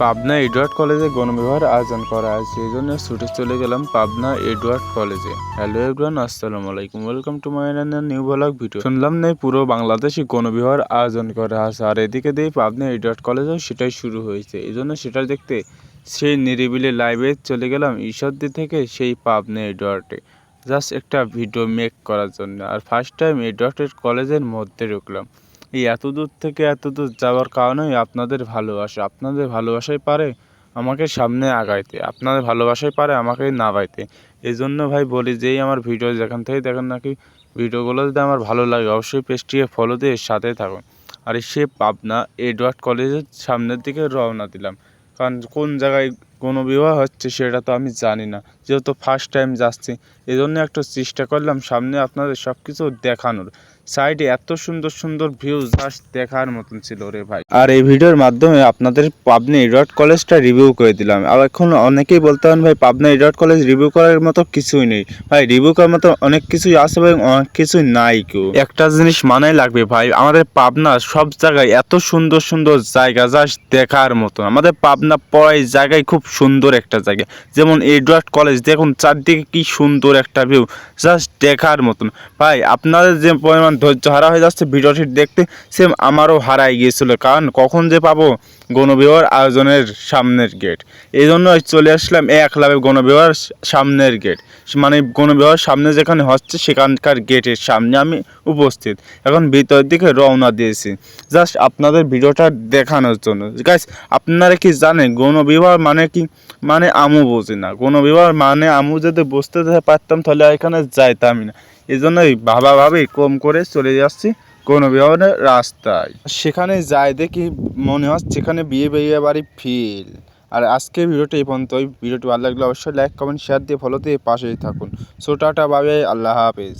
Pabna Edward কলেজে গণবিবাহের আয়োজন করা হয়েছে, এই জন্য ছুটে চলে গেলাম পাবনা এডওয়ার্ড কলেজে। হ্যালো এভরিওয়ান, আসসালামু আলাইকুম, welcome to my new blog video. শুনলাম না পুরো বাংলাদেশে গণবিবাহের আয়োজন করা আছে, আর এদিকে দিয়ে পাবনা এডওয়ার্ড কলেজেও সেটাই শুরু হয়েছে। এই জন্য সেটা দেখতে সেই নিরিবিলি লাইভে চলে গেলাম ঈশ্বরদী থেকে সেই পাবনা এডওয়ার্ডে, জাস্ট একটা ভিডিও মেক করার জন্য। আর ফার্স্ট টাইম এডওয়ার্ড কলেজের মধ্যে ঢুকলাম। এই এত দূর থেকে এত দূর যাওয়ার কারণেই আপনাদের ভালোবাসাই পারে আমাকে সামনে আগাইতে, আপনাদের ভালোবাসাই পারে আমাকে নাগাইতে। এই জন্য ভাই বলি, যেই আমার ভিডিও যেখান থেকে দেখেন নাকি, ভিডিওগুলো যদি আমার ভালো লাগে অবশ্যই পেজটিকে ফলো দিয়ে সাথে থাকুন। আর সে পাবনা এডওয়ার্ড কলেজের সামনের দিকে রওনা দিলাম, কারণ কোন জায়গায় কোনো বিবাহ হচ্ছে সেটা তো আমি জানি না, যেহেতু ফার্স্ট টাইম যাচ্ছি। এই জন্য একটু চেষ্টা করলাম সামনে আপনাদের সব কিছু দেখানোর। সাইডে এত সুন্দর সুন্দর ভিউ, জাস্ট দেখার মতন ছিল রে ভাই। আর এই ভিডিওর মাধ্যমে আপনাদের পাবনা এডওয়ার্ড কলেজটা রিভিউ করে দিলাম। আর এখন অনেকেই বলতে পারেন ভাই পাবনা এডওয়ার্ড কলেজ রিভিউ করার মতো কিছুই নেই। ভাই রিভিউ করার মতো অনেক কিছুই আছে এবং অনেক কিছুই নাই। কেউ একটা জিনিস মানাই লাগবে ভাই, আমাদের পাবনা সব জায়গায় এত সুন্দর সুন্দর জায়গা, জাস্ট দেখার মতন। আমাদের পাবনা পড়াই জায়গায় খুব সুন্দর একটা জায়গা, যেমন এডওয়ার্ড কলেজ দেখুন চারদিকে কি সুন্দর একটা ভিউ, জাস্ট দেখার মতন। ভাই আপনাদের যে পরিমাণ ধৈর্য হারা হয়ে যাচ্ছে ভিডিওটি দেখতে, সেম আমারও হারাই গিয়েছিল, কারণ কখন যে পাবো গণবিবাহের আয়োজনের সামনের গেট। এই জন্য চলে আসলাম একলাভে গণবিবাহের সামনের গেট, মানে গণবিবাহের সামনে যেখানে হচ্ছে সেখানকার গেটের সামনে আমি উপস্থিত। এখন ভিতরের দিকে রওনা দিয়েছি জাস্ট আপনাদের ভিডিওটা দেখানোর জন্য। গাইস আপনারা কি জানেন গণবিবাহ মানে কি? মানে আমু বুঝি না। গণবিবাহ মানে আমু যদি বুঝতে পারতাম তাহলে এখানে যাইতামই না। এই জন্যই ভাবি কম করে চলে যাচ্ছি গণবিবাহের রাস্তায়। সেখানে যাই দেখি মনে হচ্ছে সেখানে বিয়ে বাড়ি ফিল। আর আজকে ভিডিওটা এই পর্যন্তই। ভিডিওটি ভালো লাগলে অবশ্যই লাইক কমেন্ট শেয়ার দিয়ে ফলো দিয়ে পাশেই থাকুন। সো টাটা, বাই বাই, আল্লাহ হাফেজ।